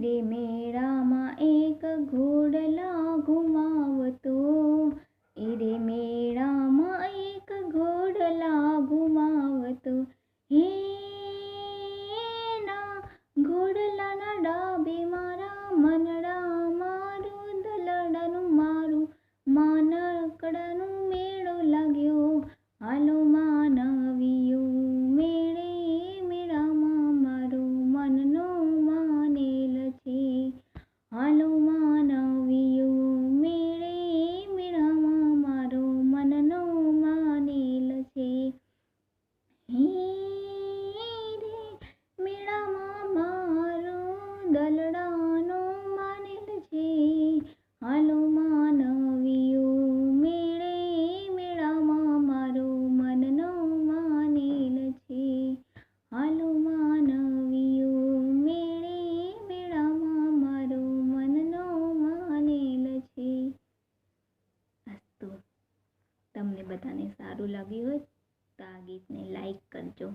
રે મેળામાં એક ઘોડલા ઘુમાવતો, રે મેળામાં એક ઘોડલા ઘુમાવતો, હે ના ઘોડલાના ડાબે મારા મનડા મારું, દલડાનું મારું માનકડાનું મેળો લાગ્યો, હાલો માનવીઓ મેળે, મેળામાં મારો મનનો માનેલ છે, હાલો માનવીઓ મેળે, મેળામાં મારો મનનો માનેલ છે, હે રે મેળામાં મારો દલડાનો માનેલ છે, હાલો માનવીઓ મેળે, મેળામાં મારો મનનો માનેલ છે, હાલો માનવીઓ મેળે, મેળામાં મારો મનનો માનેલ છે. અસ્તુ તમને બધાને સારું લાગ્યું હોય તો આ ગીતને લાઈક કરજો.